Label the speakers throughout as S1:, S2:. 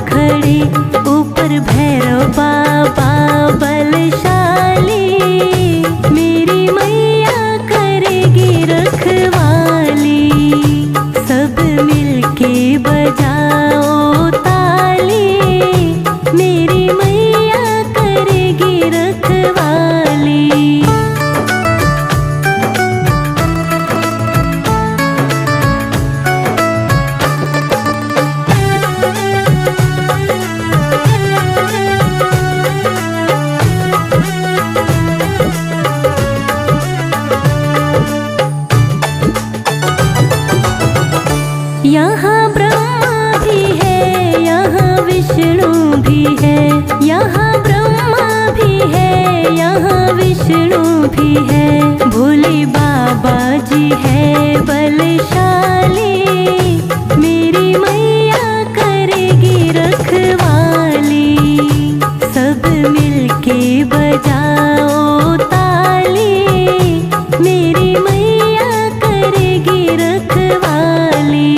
S1: खड़े ऊपर भैरव बाबा बलशाली। मेरी मैया करेगी रखवाली। सब मिलके बजाओ ताली। मेरी मैया करेगी रखवाली। यहाँ ब्रह्मा भी है, यहाँ विष्णु भी है। यहाँ ब्रह्मा भी है, यहाँ विष्णु भी है। भोले बाबा जी है बलशाली। मेरी मैया करेगी रखवाली। सब मिलके बजाओ ताली। मेरी मैया करेगी रखवाली।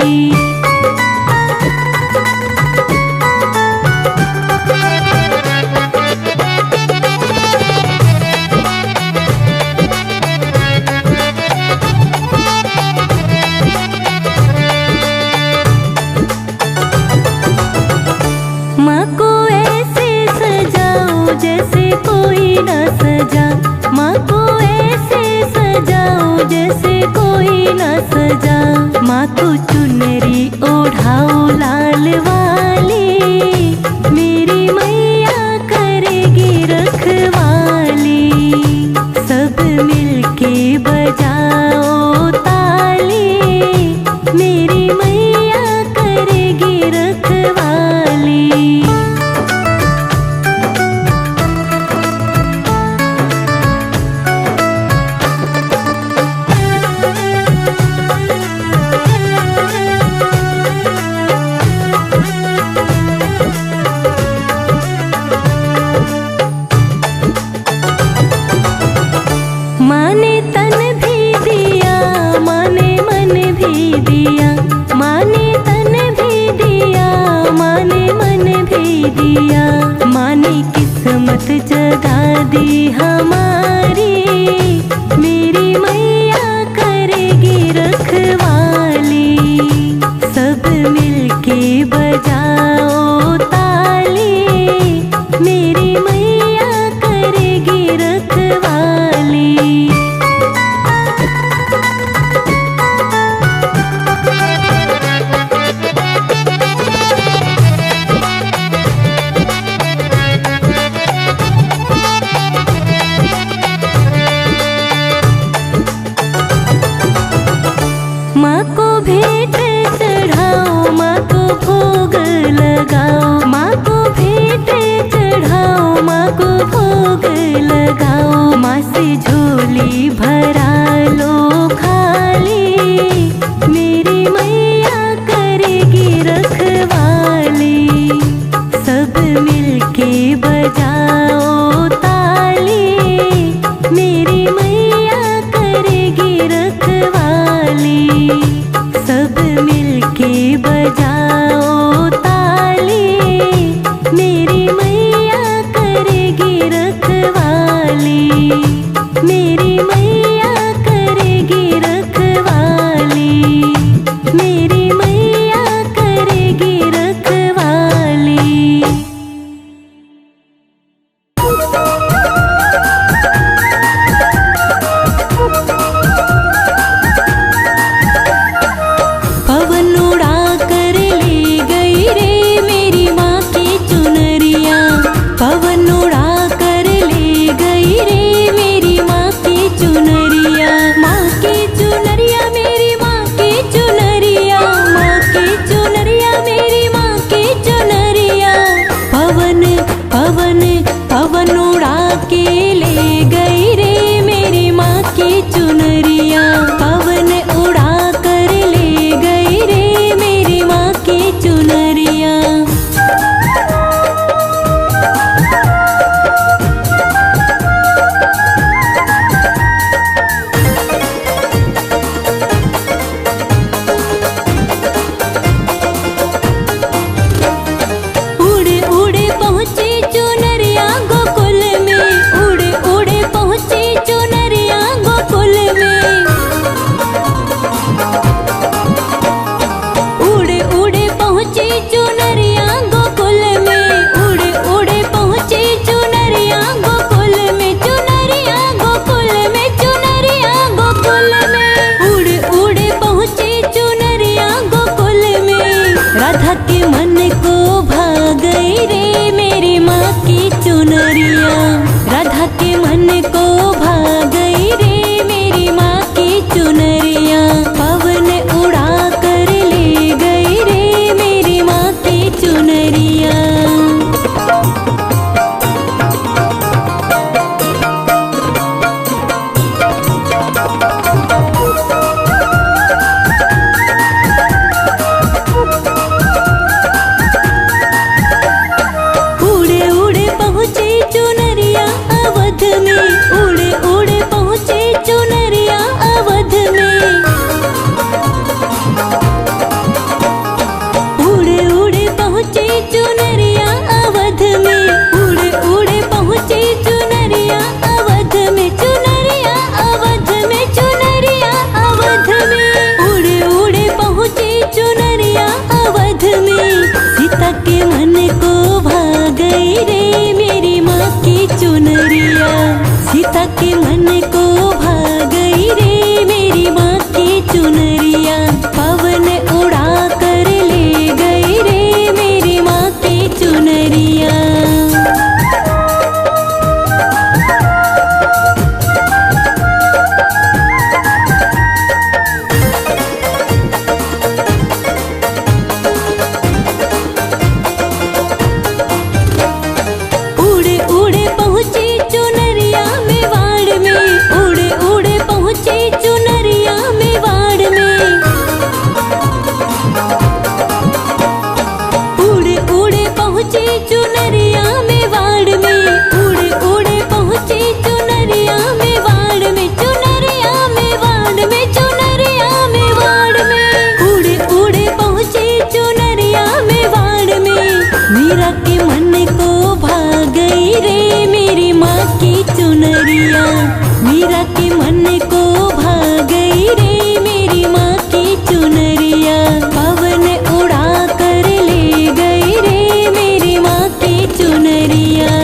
S1: माँ को ऐसे सजाओ जैसे कोई न सजा। माँ को ऐसे सजाओ जैसे कोई न सजा। माँ को चुनरी ओढ़ाओ लाल वाली। मेरी मैया करेगी रखवाली। सब मिलके बजाओ ताली। मेरी मैया करेगी रखवाली। माँ ने तन भी दिया, माँ ने मन भी दिया। माँ ने तन भी दिया, माँ ने मन भी दिया। माँ ने किस्मत जगा दी हमारी। मेरी मैया करेगी रखवाली। सब मिलके बजाओ ताली। मेरी मैया करेगी रखवाली। के मन को भा गई रे मेरी माँ की चुनरिया, पवन उड़ा कर ले गई रे मेरी माँ की चुनरिया। उड़े उड़े पहुँची चुनरिया मेवाड़ में, उड़े उड़े पहुँची चुनरिया मेवाड़ में। उड़े उड़े पहुँची चुनरिया मेवाड़ में, उड़े उड़े पहुँची चुनरिया मेवाड़ में, चुनरिया मेवाड़ में, चुनरिया मेवाड़ में। उड़े उड़े पहुँची चुनरिया मेवाड़ में, मीरा के मन को भा गई रे मेरी माँ की चुनरिया, मीरा के मन को भा गई रे मेरी माँ की चुनरिया, पवन उड़ा कर ले गई रे मेरी माँ की चुनरिया।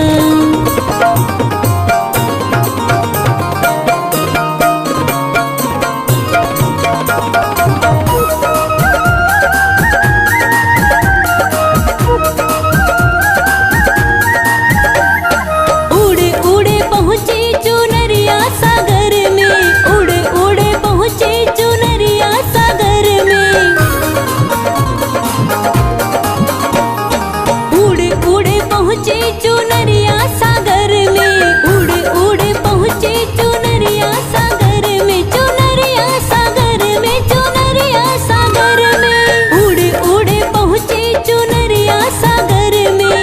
S1: उड़े उड़े पहुँची चुनरिया सागर में, उड़े उड़े पहुँची चुनरिया सागर में। उड़े उड़े पहुँची चुनरिया सागर में, उड़े उड़े पहुँची चुनरिया सागर में, चुनरिया सागर में, चुनरिया सागर में। उड़े उड़े पहुँची चुनरिया सागर में,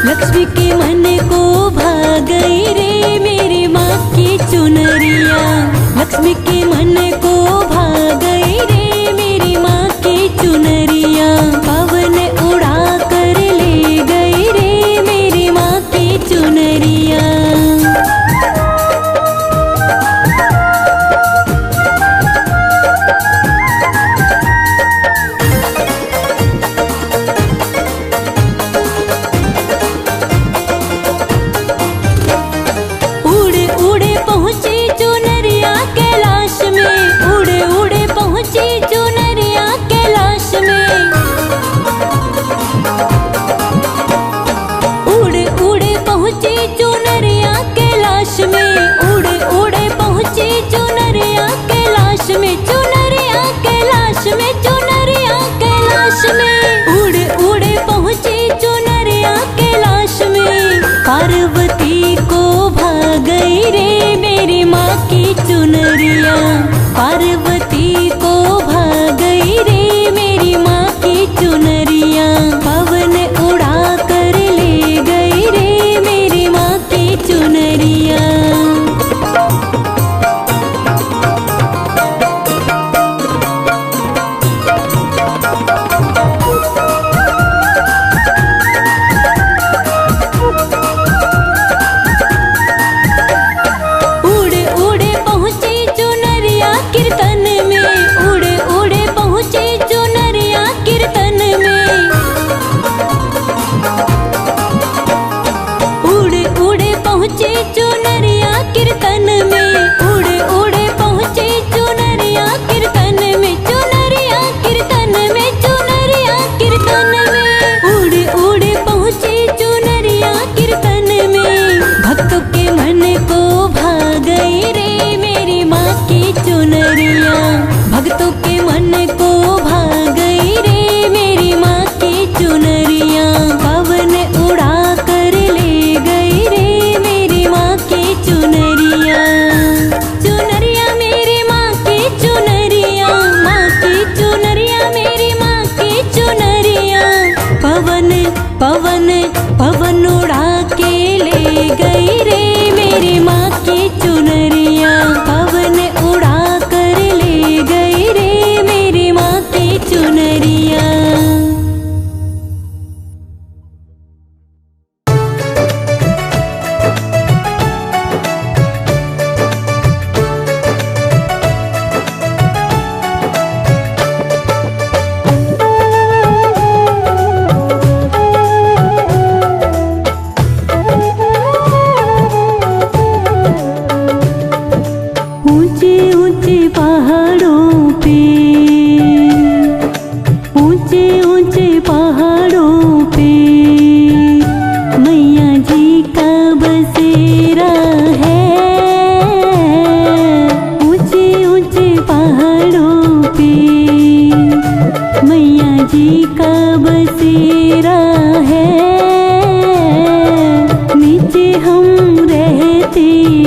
S1: लक्ष्मी के मन को भा गई रे मेरी माँ की चुनरिया, लक्ष्मी के मन को भा गई रे मेरी माँ की चुनरिया, पवन उड़ा कर ले गई रे मेरी माँ की चुनरिया। उड़े उड़े पहुँची चुनरिया कैलाश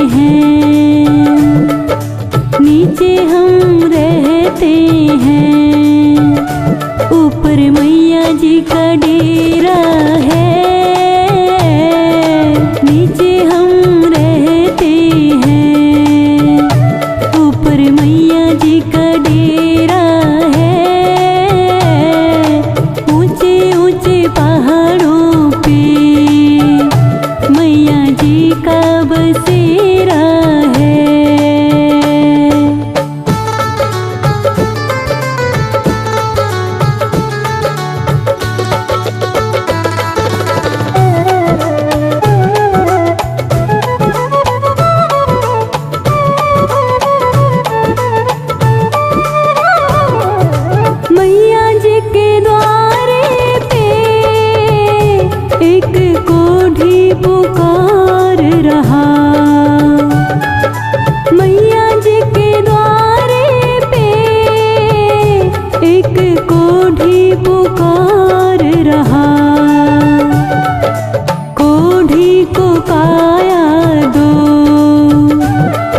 S1: हैं, नीचे हम रहते हैं, ऊपर मैया जी का डेरा है। नीचे हम रहते हैं, ऊपर मैया जी का डेरा है। ऊंचे ऊंचे पहाड़ों पे मैया जी का बसेरा है। मैया जी के द्वारे पे एक कोढ़ी पुकार रहा। मैया जी के द्वारे पे एक कोढ़ी पुकार रहा। कोढ़ी को काया दो,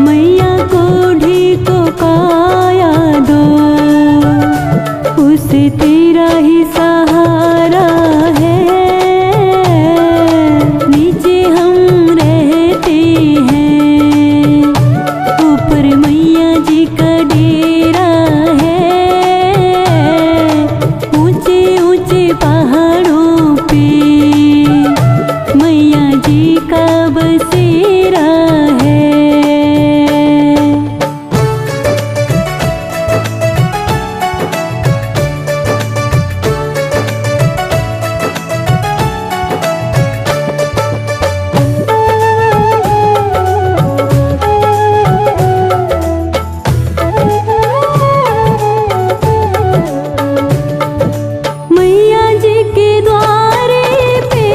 S1: मैया कोढ़ी को काया दो, उसे तेरा ही सहारा है। नीचे हम रहते हैं, ऊपर मैया जी का डेरा है। ऊंचे ऊंचे पहाड़ों पे मैया जी का बसेरा है। मैया जी के द्वारे पे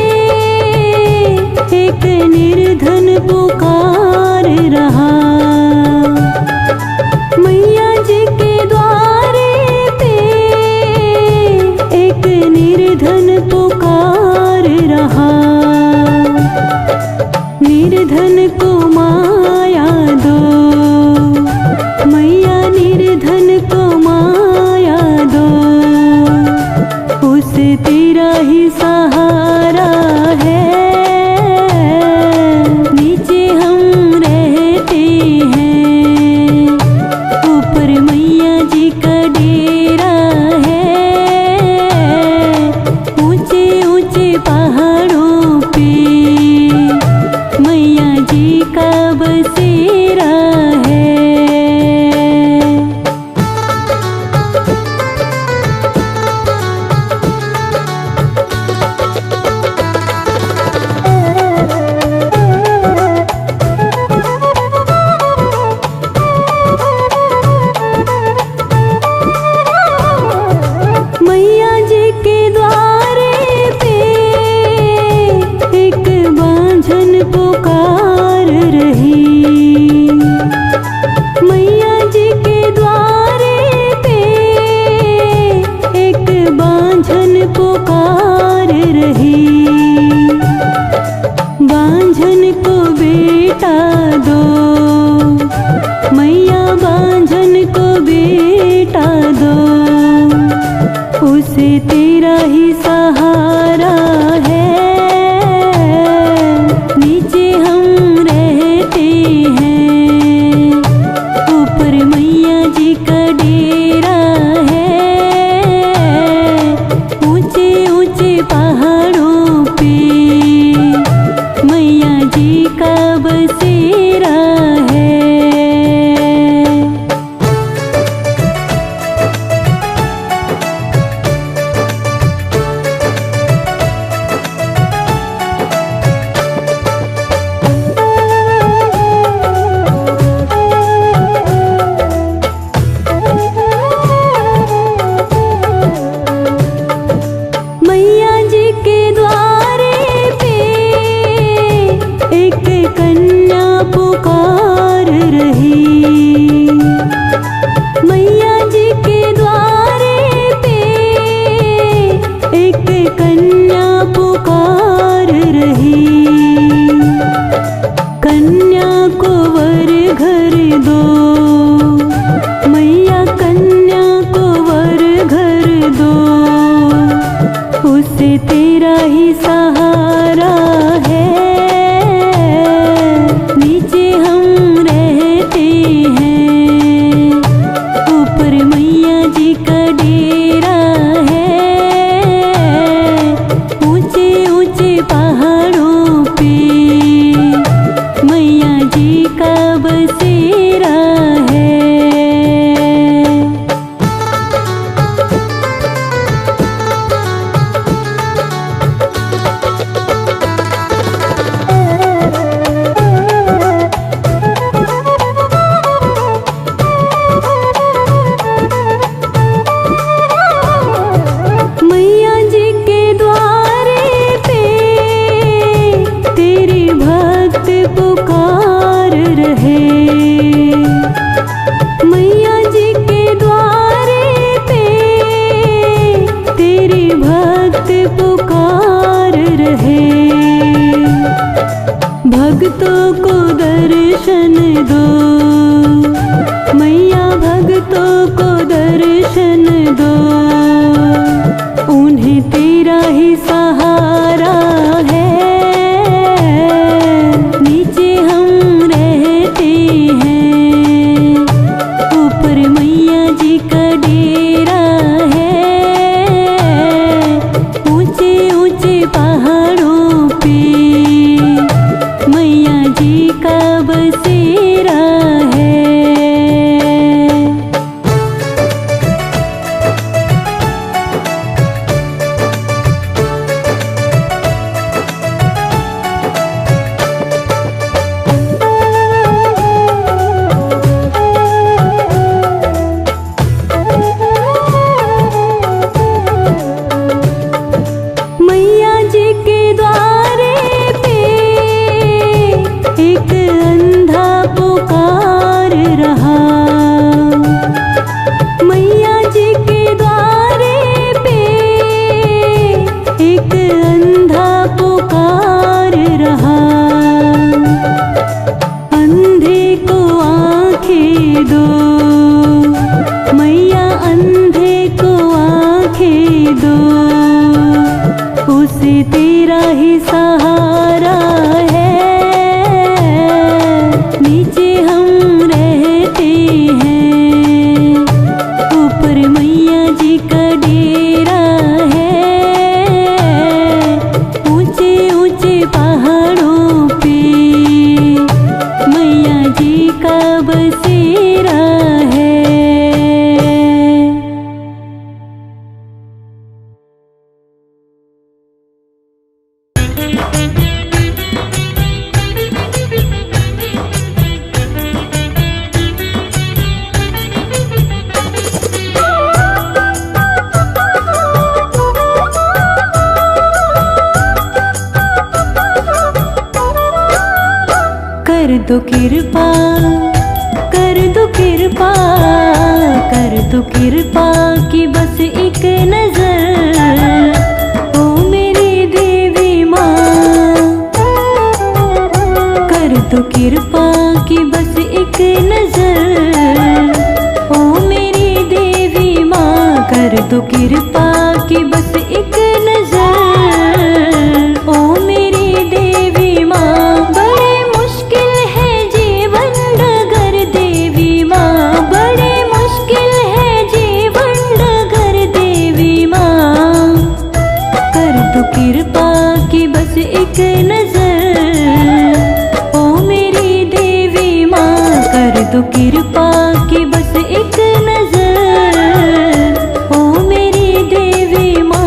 S1: एक निर्धन पुकार रहा। मैया जी के द्वारे पे एक निर्धन पुकार रहा। निर्धन को माया दो, मैया निर्धन को माया दो, उसे तेरा ही सहारा है। नीचे हम रहते पहाड़ों पे मैया जी का बसेरा है। मैया जी के द्वारे पे तेरे भक्त पुकार रहे। मैया जी के द्वारे पे तेरे भक्त पुकार रहे। भक्तों को दर्शन दो मैया, भक्तों को दर्शन दो, उन्हें तेरा ही सहारा है। नीचे हम रहते हैं, ऊपर मैया जी का डेरा है। ऊंचे ऊंचे पहाड़ों पे मैया जी का बसेरा है। मैया जी के द्वारे पे एक अंधा पुकार रहा। मैया जी के द्वारे पे एक अंधा पुकार रहा। अंधे को आंखें दो मैया, अंधे को आंखें दो, उसे तेरा ही सहारा है। नीचे हम रहते हैं, ऊपर मैया जी का डेरा है। ऊंचे ऊंचे पहाड़ों पे मैया जी का बसेरा है। कर दो कृपा, कर दो कृपा, कर दो कृपा की बस एक नजर, ओ मेरी देवी माँ। कर दो कृपा की बस एक नजर, ओ मेरी देवी माँ। कर दो कृपा की बस एक नजर, ओ मेरी देवी माँ। बड़े मुश्किल है जीवन डगर देवी माँ, बड़े मुश्किल है जीवन डगर देवी माँ। कर दो कृपा की बस एक नजर, ओ मेरी देवी माँ। कर दो कृपा की बस एक नजर, ओ मेरी देवी माँ।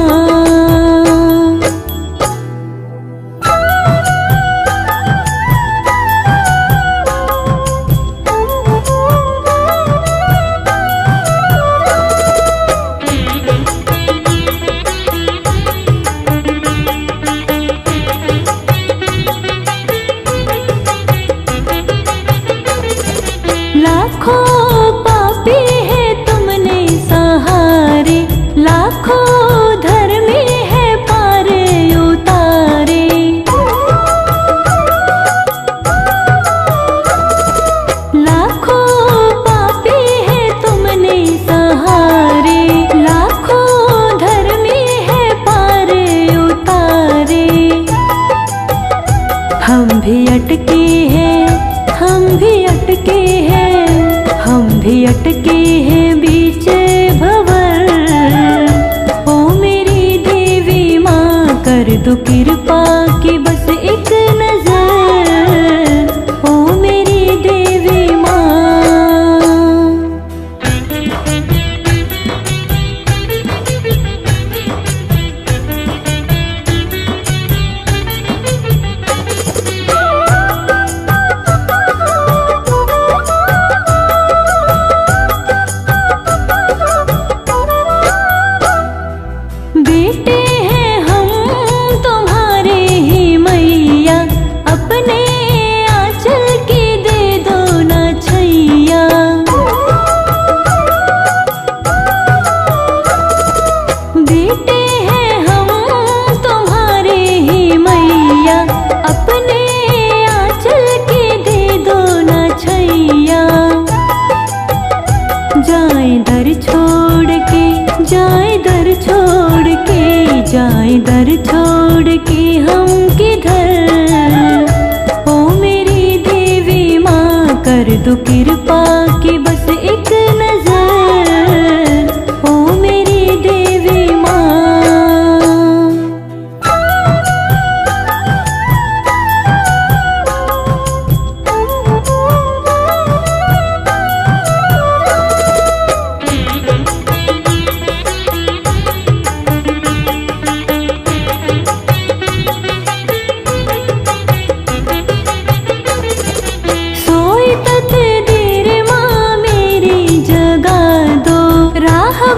S1: लाखों पापी है तुमने सहारे, लाखों धर्मी है पार उतारे। लाखों पापी है तुमने सहारे, लाखों धर्मी है पार उतारे। हम भी अटके हैं, हम भी अटके हैं, हम भी अटके हैं बीच भंवर। ओ मेरी देवी माँ, कर दो कृपा कर दो कृपा की बस एक नजर, ओ मेरी देवी माँ।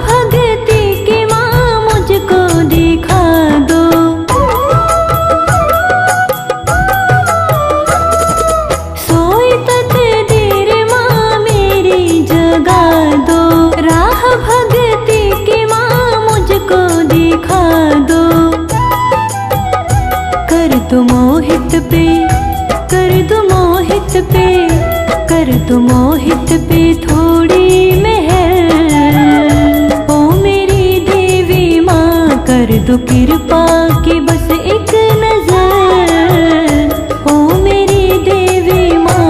S1: भक्ति की माँ मुझको दिखा दो, सोई तकदीर माँ मेरी जगा दो, राह भक्ति की माँ मुझको दिखा दो। कर दो मोहित पे, कर दो मोहित पे, कर दो मोहित पे थोड़ी मेहर, कर दो कृपा की बस एक नजर, ओ मेरी देवी माँ।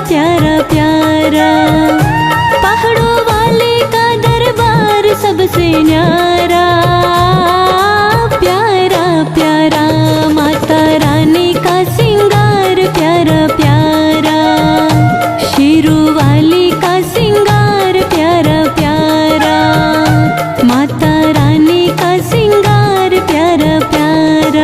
S1: प्यारा प्यारा पहाड़ों वाले का दरबार सबसे न्यारा, प्यारा प्यारा माता रानी का सिंगार प्यारा प्यारा, शेरों वाली का सिंगार प्यारा प्यारा, माता रानी का सिंगार प्यारा प्यारा।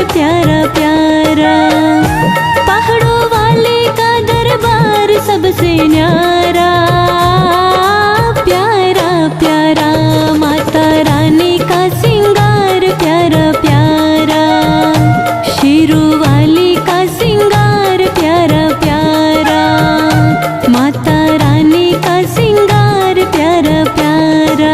S1: प्यारा प्यारा पहाड़ों वाले का दरबार सबसे न्यारा, प्यारा प्यारा माता रानी का सिंगार प्यारा प्यारा, शेरों वाली का सिंगार प्यारा प्यारा, माता रानी का सिंगार प्यारा प्यारा।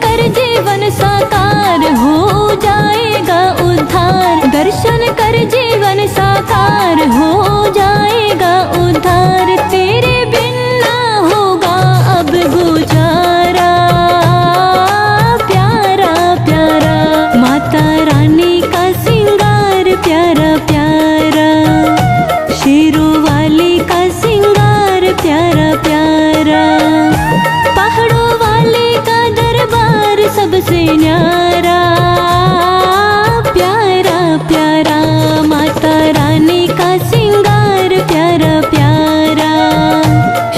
S1: कर जीवन साकार हो जाएगा उद्धार। दर्शन कर जीवन साकार हो जाएगा उद्धार। तेरे बिन ना होगा अब गुजारा। प्यारा प्यारा माता रानी का सिंगार प्यारा प्यारा। शेरों वाली का सिंगार प्यारा प्यारा। पहाड़ों वाले का दरबार सबसे न्यारा। प्यारा प्यारा माता रानी का सिंगार प्यारा प्यारा।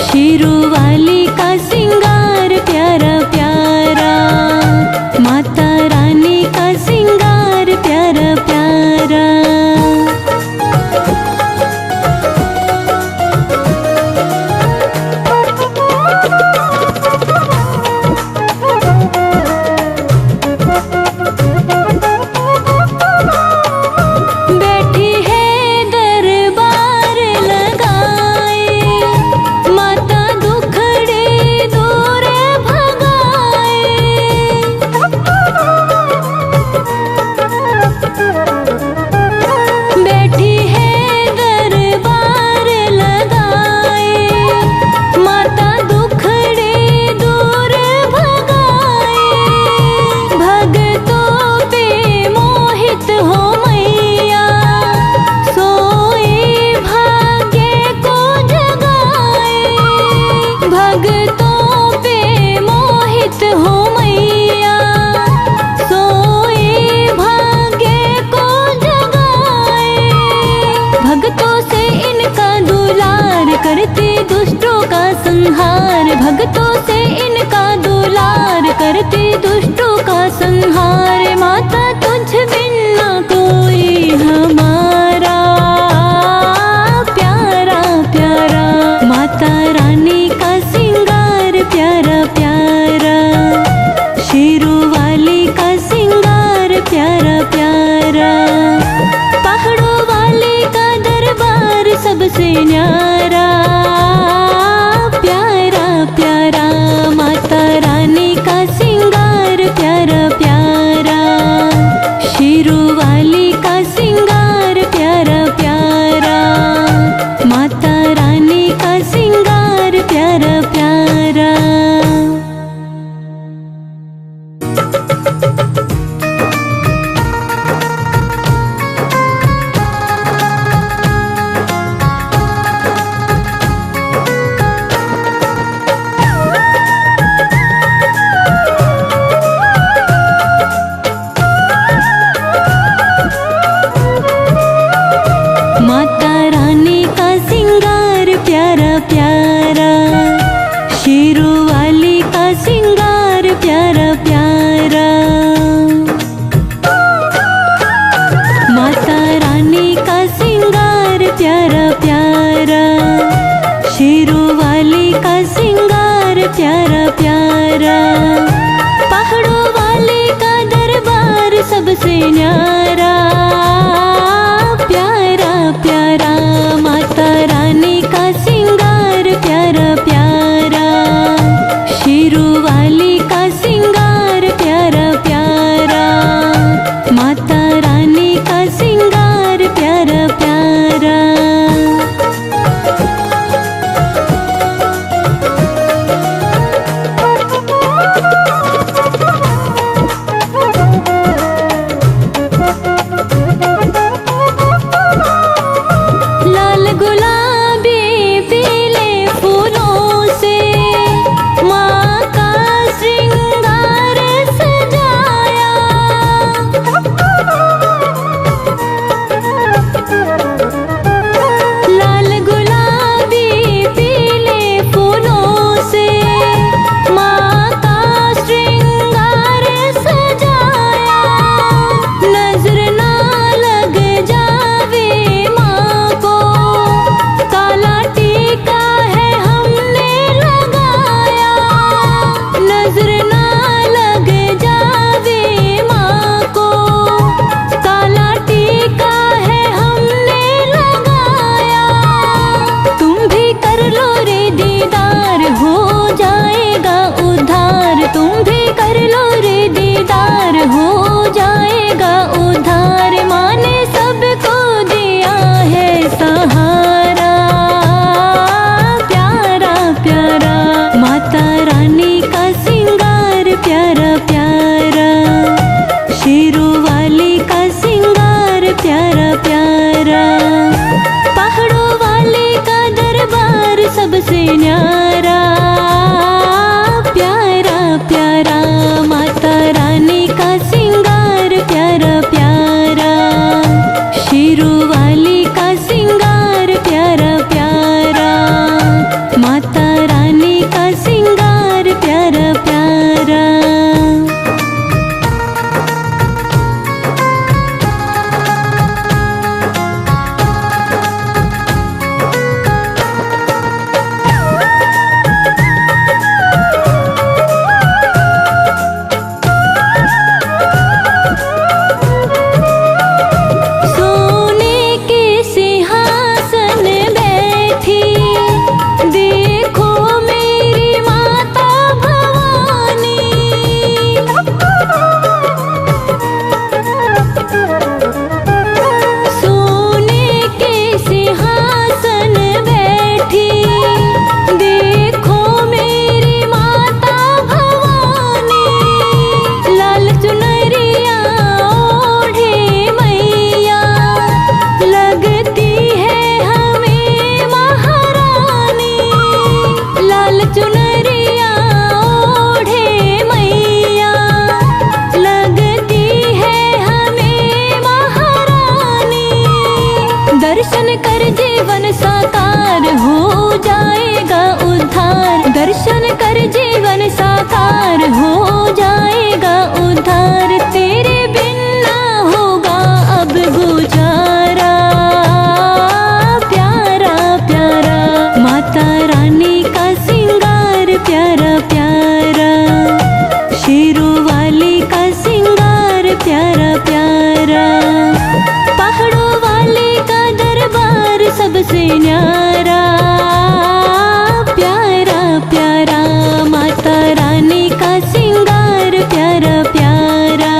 S1: शेरों वाली का सिंगार प्यारा प्यारा। माता रानी का सिंगार प्यारा प्यारा। बैठी है दरबार लगाए, माता दुखड़े दूर भगाए। बैठी है दरबार लगाए, माता दुखड़े दूर भगाए। भगतों पे मोहित हो मैया, सोए भाग्य को जगाए। भगतों पे मोहित हो मैया, सोए भाग्य को जगाए। भगतों से इनका दुलार करते दुष्टों का संहार। भगतों से इनका दुलार करते दुष्टों का संहार। माता तुझ बिन ना कोई हमारा। प्यारा प्यारा माता रानी का सिंगार प्यारा प्यारा। शेरों वाली का सिंगार प्यारा प्यारा। पहाड़ों वाले का दरबार सबसे न्यारा। प्यारा प्यारा माता रानी का सिंगार प्यारा प्यारा। शेरों वाली का सिंगार प्यारा प्यारा। माता रानी का सिंगार प्यारा प्यारा। माता रानी का सिंगार प्यारा प्यारा। शेरों वाली का सिंगार प्यारा प्यारा। कर जीवन साकार हो जाएगा उद्धार। दर्शन कर जीवन साकार हो जाएगा उद्धार। तेरे बिन ना होगा अब गुजारा। प्यारा प्यारा माता रानी का सिंगार प्यारा प्यारा। शेरों वाली का सिंगार प्यारा प्यारा। पहाड़ों वाली का दरबार सबसे न्यारा। प्यारा प्यारा माता रानी का सिंगार प्यारा प्यारा।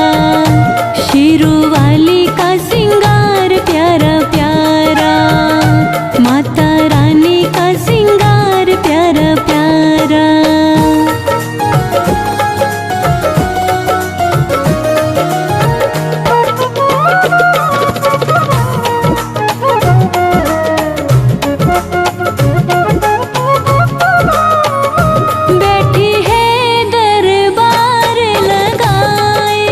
S1: शेरों वाली का सिंगार प्यारा प्यारा। माता रानी का सिंगार प्यारा प्यारा। बैठी है दरबार लगाए,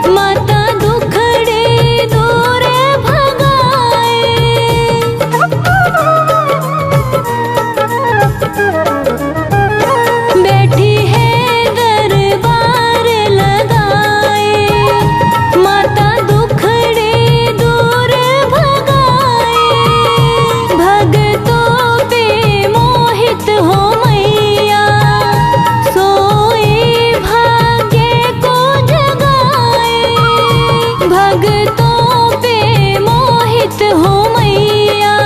S1: माता दुखड़े दूर भगाए। बैठी है दरबार लगाए, माता दुखड़े दूर भगाए। भगतों पे मोहित हो मैया, सोए भाग्य को जगाए। भगतों पे मोहित हो मैया,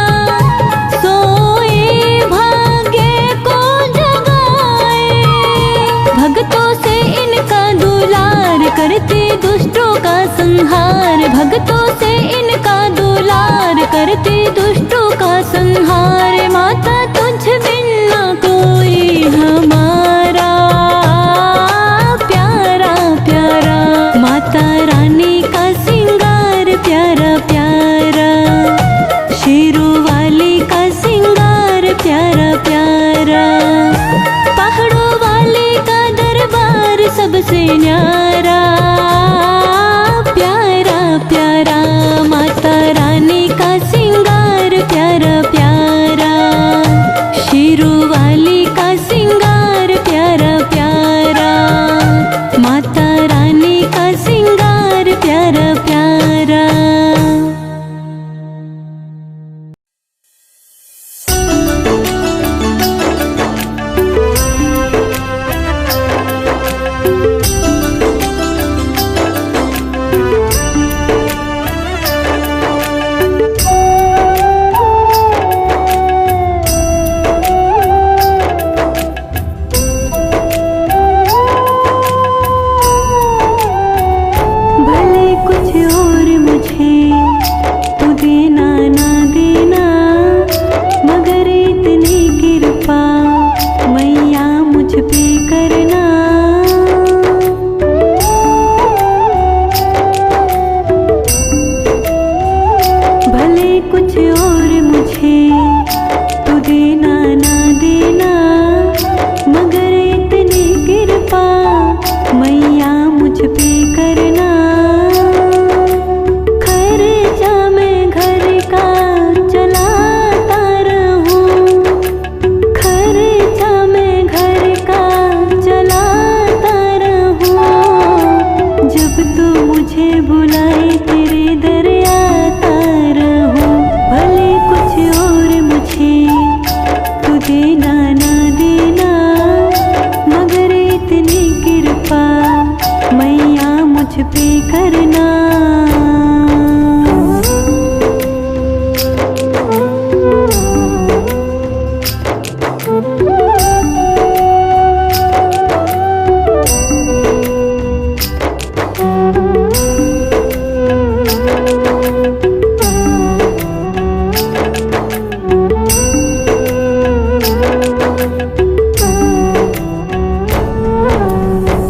S1: सोए भाग्य को जगाए। भगतों से इनका दुलार करती दुष्टों का संहार। भगतों से इनका दुलार करती दुष्टों का संहार। माता तुझ बिन ना कोई हमारा। प्यारा प्यारा माता रानी का सिंगार प्यारा प्यारा। शेरों वाली का सिंगार प्यारा प्यारा। पहाड़ों वाली का दरबार सबसे न्यारा। प्यारा प्यारा माता रानी का सिंगार प्यारा प्यारा। शेरों वाली का सिंगार प्यारा प्यारा। माता रानी का सिंगार प्यारा प्यारा। भले कुछ और मुझे तू देना ना देना, मगर इतनी कृपा मैया मुझ पे करना। भले कुछ और मुझे तू देना ना देना, मगर इतनी कृपा मैया मुझ पे करना। खर्चा मैं घर का चलाता रहूं, खर्चा मैं घर का चलाता रहूं। जब तू मुझे बुलाए तेरे दर आता रहूं। भले कुछ और मुझे तू देना ना देना, मगर इतनी कृपा मैया मुझ पे करना।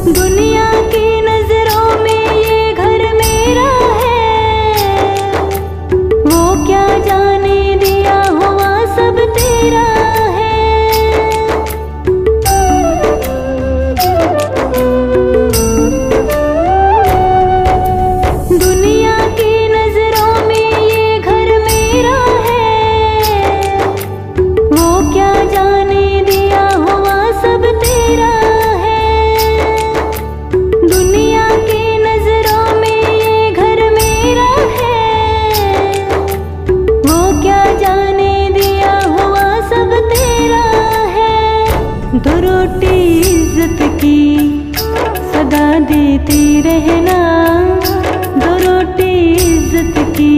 S1: दुनिया की नजरों में ये घर में रोटी इज्जत की सदा देती रहना, दो रोटी इज्जत की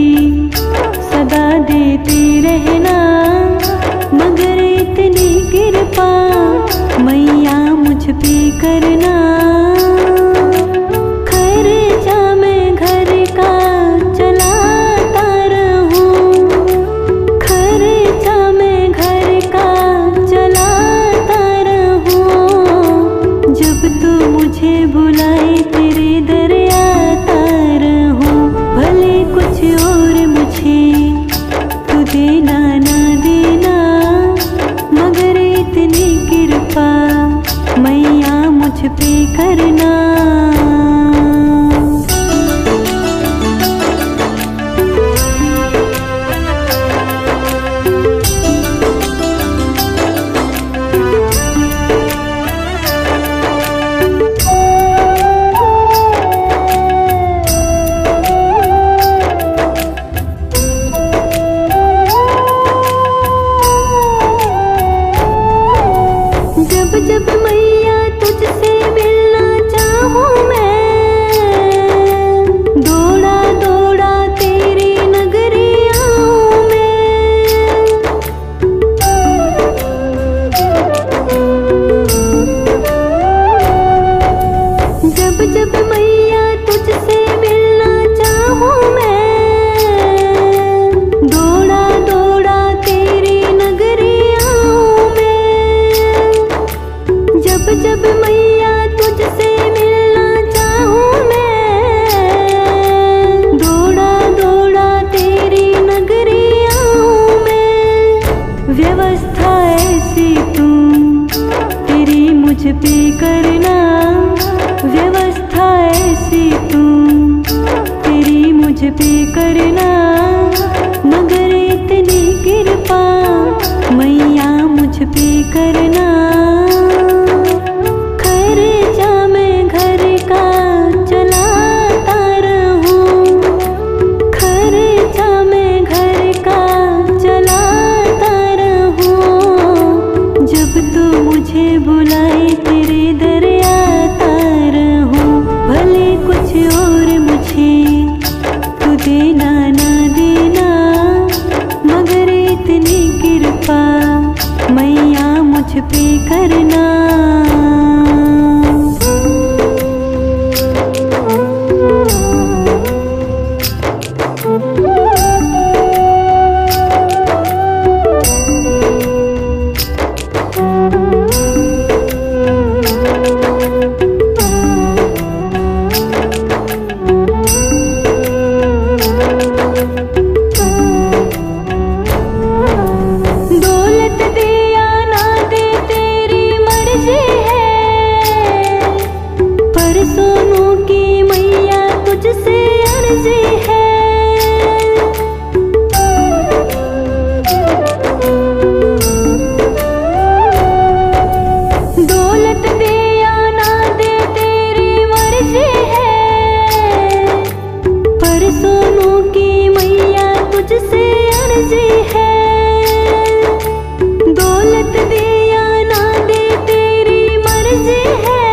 S1: सदा देती रहना। मगर इतनी कृपा मैया मुझ पे करना, खर्चा मैं घर का चलाता रहूं, खर्चा मैं घर का चलाता रहूं। जब तू मुझे बुलाए तेरे दर आता रहूं, भले कुछ और मुझे तू देना ना देना, मगर इतनी कृपा मैया मुझ पे करना। जब जब मैया तुझसे मिलना चाहूं मैं, दौड़ा दौड़ा तेरी नगरी आऊं मैं। जब जब मैया तुझसे मिलना चाहूं मैं, दौड़ा दौड़ा तेरी नगरी आऊं मैं। जब जब मैया तुझसे मिलना चाहूं मैं, दौड़ा दौड़ा तेरी नगरी आऊं मैं। व्यवस्था ऐसी तू तेरी मुझ पे करना, व्यवस्था ऐसी तू तेरी मुझ पे करना। मगर इतनी कृपा मैया मुझ पे करना, खर्चा मैं घर का चलाता रहूं, खर्चा मैं घर का चलाता रहूं। जब तू मुझे बुलाए तेरे दर आता रहूं, भले कुछ और मुझे तू देना ना देना, मगर इतनी कृपा मैया मुझ पे करना। दौलत दे या ना दे तेरी मर्जी है, पर सोनू की मैया तुझसे अर्जी है। दौलत दे या ना दे तेरी मर्जी है, पर सोनू की मैया तुझसे अर्जी है। दौलत दे या ना दे तेरी मर्जी है,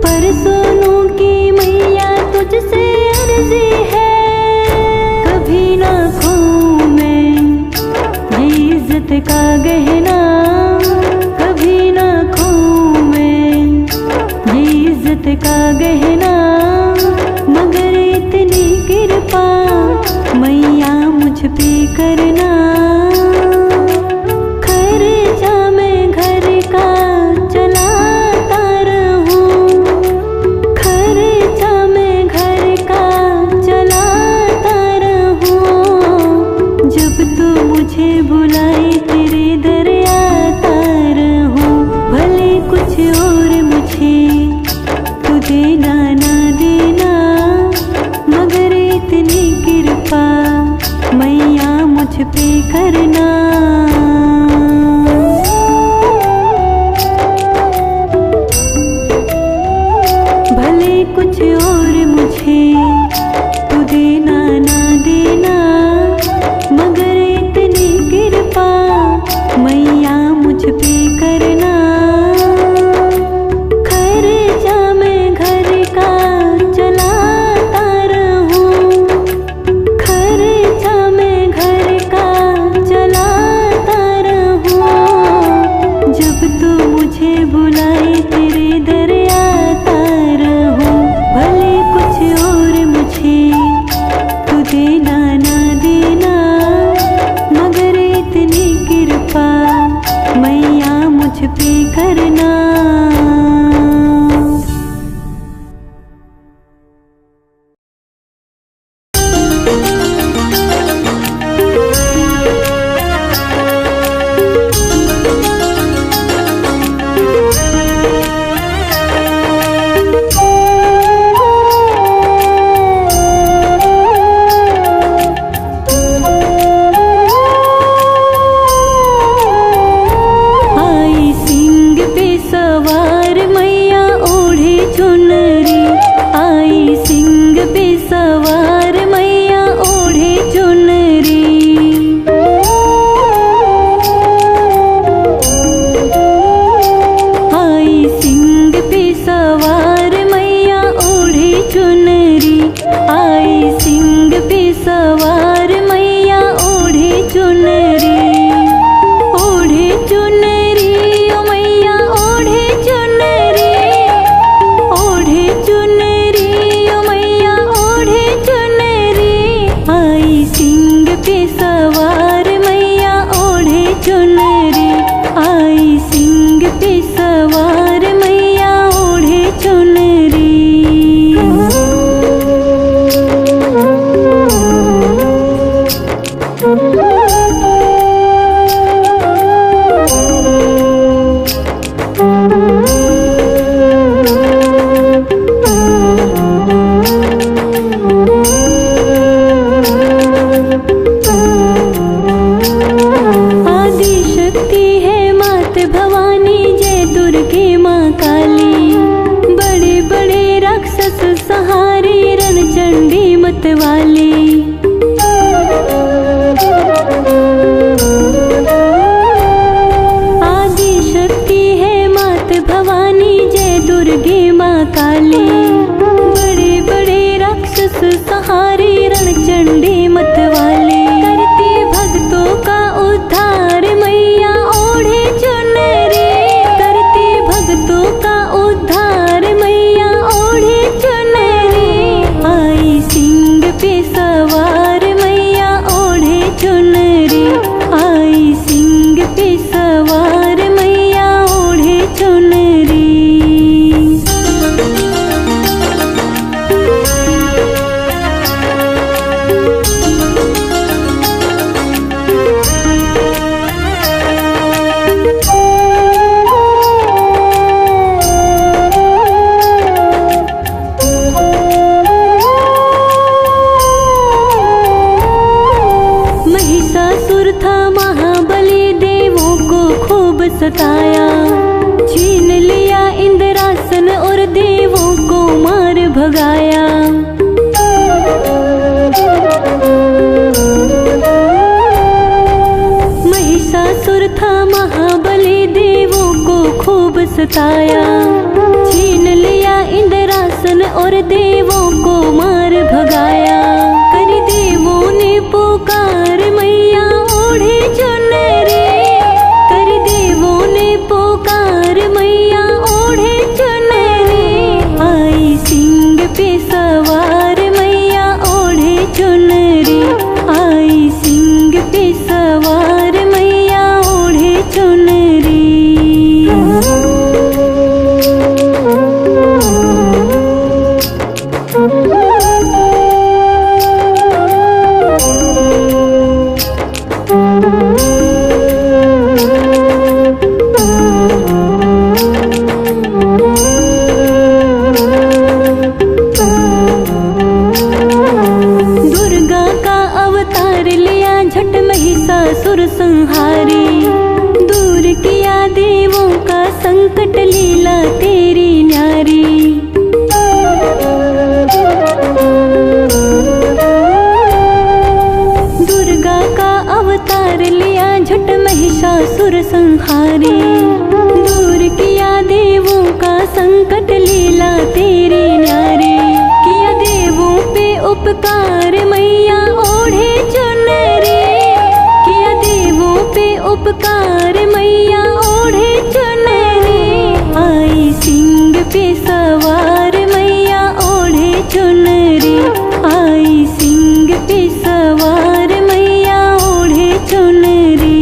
S1: पर सोनू की मैया तुझसे अर्जी है। कभी ना खोऊं मैं ये इज्जत का गहना, कभी ना खोऊं मैं ये इज्जत का गहना। मगर इतनी कृपा मैया मुझ पे करना, खर्चा मैं घर का चलाता रहूं, खर्चा मैं घर का चलाता रहूं। जब तू मुझे बुलाए तेरे दर आता रहूं, भले कुछ और मुझे तू देना ना देना, मगर इतनी कृपा मैया मुझ पे करना। भले कुछ और मुझे तू देना ना देना, मगर इतनी कृपा मैया मुझ पे करना। वाली। आदि शक्ति है मात भवानी, जय दुर्गे माँ काली। बड़े बड़े राक्षस सहारे, रणचंडी मत वाली। करती भक्तों का उद्धार मैया ओढ़े चुनरी। करती भक्तों का उद्धार मैया ओढ़े चुनरी। आई सिंह पे सवार मैया ओढ़े चुनरी। आई सिंह पे सवार मैया ओढ़े चुनरी। महिषासुर था महाबली, देवों को खूब सताया। छीन लिया इंद्रासन और देवों को मार भगाया। महिषासुर था महाबली, देवों को खूब सताया। छीन लिया इंद्रासन और देवों को मार भगाया। कर देवों ने पुकार मैया ओढ़े चुनरी। कर देवों ने पुकार मैया ओढ़े चुनरी। आई सिंह पे सवार मैया ओढ़े चुनरी। आई सिंह पे सवार मैया ओढ़े चुनरी। दुर्गा का अवतार लिया झट महिषासुर संहारी। दूर किया देवों का संकट, लीला तेरी न्यारी। दुर्गा का अवतार लिया झट महिषासुर संहारी। दूर किया देवों का संकट, लीला तेरी न्यारी। किया देवों पे उपकार मैया ओढ़े चुनरी। किया देवों पे उपकार मैया ओढ़े चुनरी। आई सिंह पे सवार मैया ओढ़े चुनरी। आई सिंह पे सवार मैया ओढ़े चुनरी।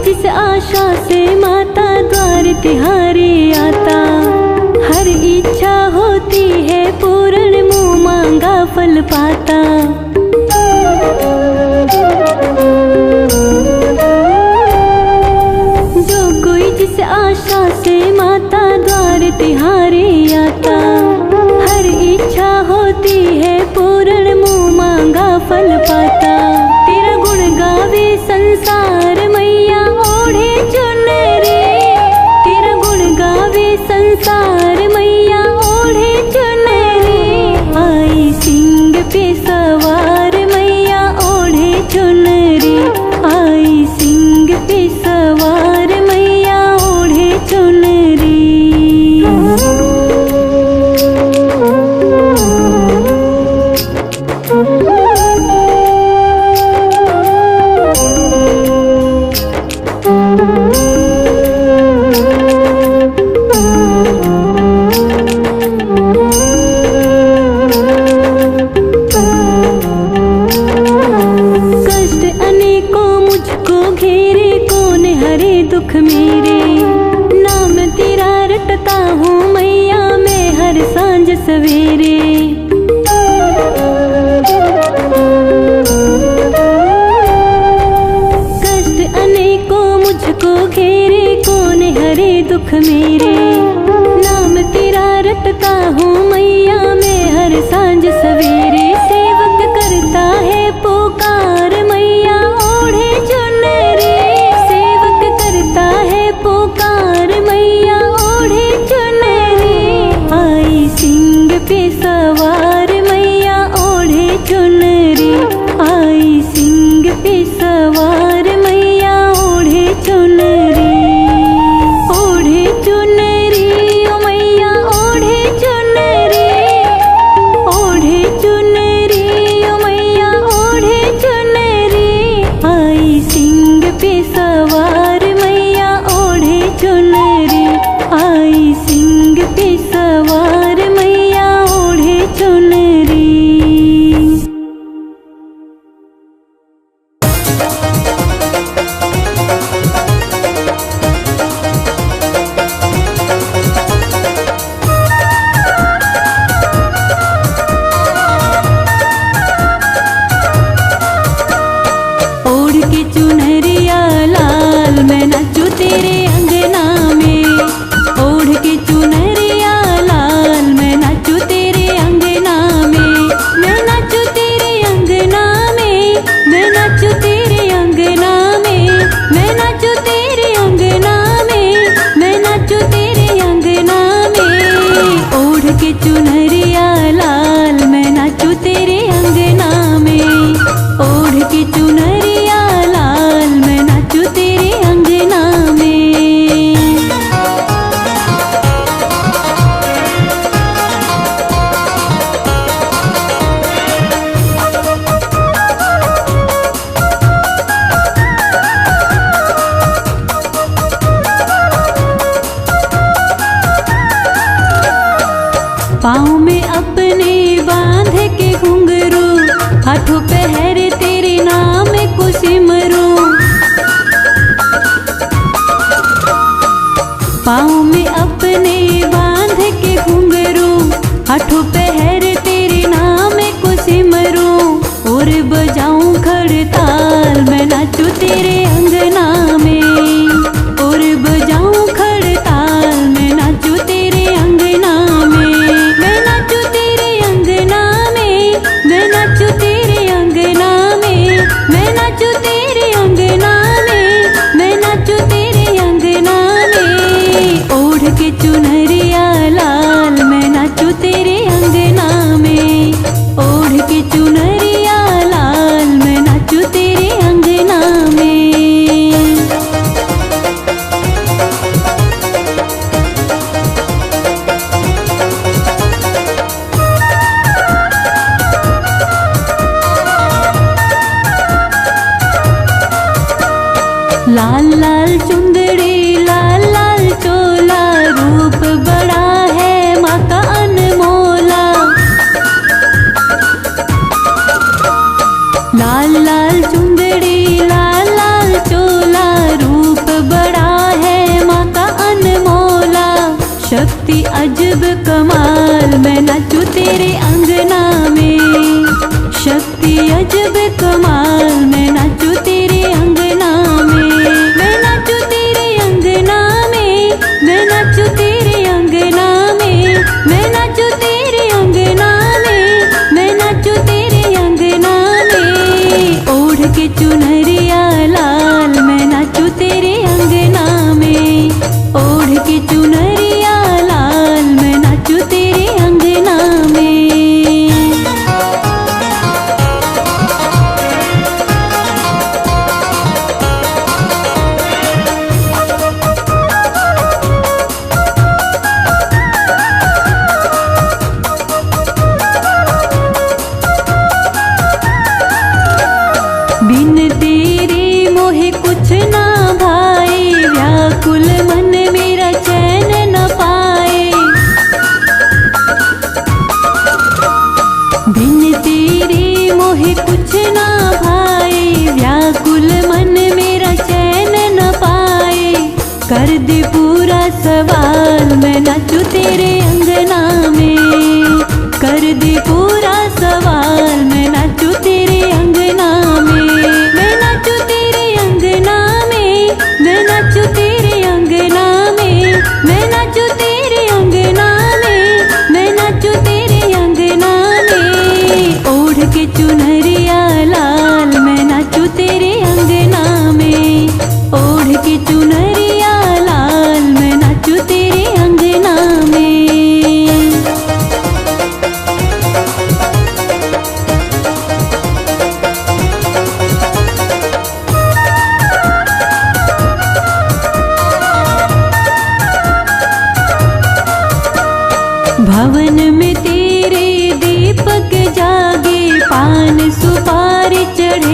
S1: जिस आशा से माता द्वार तिहारे आता। हर इच्छा होती है पूर्ण, मुँह मांगा फल पाता। जो कोई जिस आशा से माता द्वार तिहारे आता। हर इच्छा होती है पूर्ण, मुँह मांगा फल पाता। तेरा गुण गावे संसार मैया ओढ़े चुनरी। तेरा गुण गावे संसार मैया ओढ़े चुनरी। आई सिंह पे सवार मैया ओढ़े चुनरी। आई सिंह पे सवार मैया ओढ़े चुनरी। दुख मेरे नाम तेरा रटता हूँ मैया मैं हर सांझ सवेरे। कष्ट अनेकों मुझको घेरे दुख मेरे। नाम तेरा रटता हूँ मैया मैं हर सांझ सवेरे। सेवक करता है पुकार मैया ओढ़े चुनरी। सेवक करता है पुकार मैया ओढ़े चुनरी। आई सिंह पे सवार मैया ओढ़े चुनरी। आई सिंह पे सवार मैया ओढ़े चुनरी। ओढ़े चुनरी ओ मैया ओढ़े चुनरी। ओढ़े चुनरी ओ मैया ओढ़े चुनरी। आई सिंह पे सवार मैया ओढ़े चुनरी। आई सिंह पे सवार मैया ओढ़े चुनरी। ओढ़ के चुनरिया लाल मैं नाचू तेरे अंगना में। ओढ़ के चुनरिया लाल मैं नाचू तेरे अंगना में। मैं नाचू तेरे अंगना में। मैं नाचू तेरे अंगना में। मैं नाचू तेरे अंगना में। मैं नाचू तेरे अंगना में। ओढ़ के चुनरिया लाल मैं नाचू तेरे अंगना में। ओढ़ के चुनरिया लाल मैं नाचू तेरे अंगना में। पाँव में अपने बांध के घुंघरू। हाथों पहर तेरे नाम को सिमरू। पाँव में अपने बांध के घुंघरू। हाथों पहर तेरे नाम को सिमरू। और बजाऊं खड़ताल मैं नाचू तेरे अंगना में। और बजाऊं खड़ताल मैं नाचू तेरे अंगना में। मैं नाचू तेरे अंगना में। मैं नाचू तेरे अंगना में। मैं नाचू तेरे अंगना में। मैं नाचू तेरे अंगना में। ओढ़ के चुनरिया लाल मैं नाचू तेरे अंगना में। ओढ़ के चुनरिया लाल मैं नाचू तेरे अंगना में। लाल लाल चुंदड़ी लाल लाल चोला। रूप बड़ा है माँ का अनमोला। लाल लाल चुंदड़ी लाल लाल चोला। रूप बड़ा है माँ का अनमोला। शक्ति अजब कमाल मैं नाचू तेरे अंगना में। शक्ति अजब कमाल मैं नाचू तेरे अंगना में। मैं नाचू तेरे अंगना में। मैं नाचू तेरे अंगना में। मैं नाचू तेरे अंगना में। मैं नाचू तेरे अंगना में। ओढ़ के चुनरिया लाल मैं नाचू तेरे अंगना में। ओढ़ के चुनरिया लाल मैं नाचू तेरे अंगना में। बिन तेरे मोहे कुछ ना भाए। व्याकुल मन मेरा चैन न पाए। बिन तेरे मोहे कुछ ना भाए। व्याकुल मन मेरा चैन न पाए। कर दे पूरा सवाल मैं नाचू तेरे अंगना में। कर दे पूरा सवाल मैं नाचू तेरे अंगना में। मैं नाचू तेरे अंगना ओढ़ के चुनरिया लाल मैं नाचू तेरे अंगना में। भवन में तेरे दीपक जागे, पान सुपारी चढ़े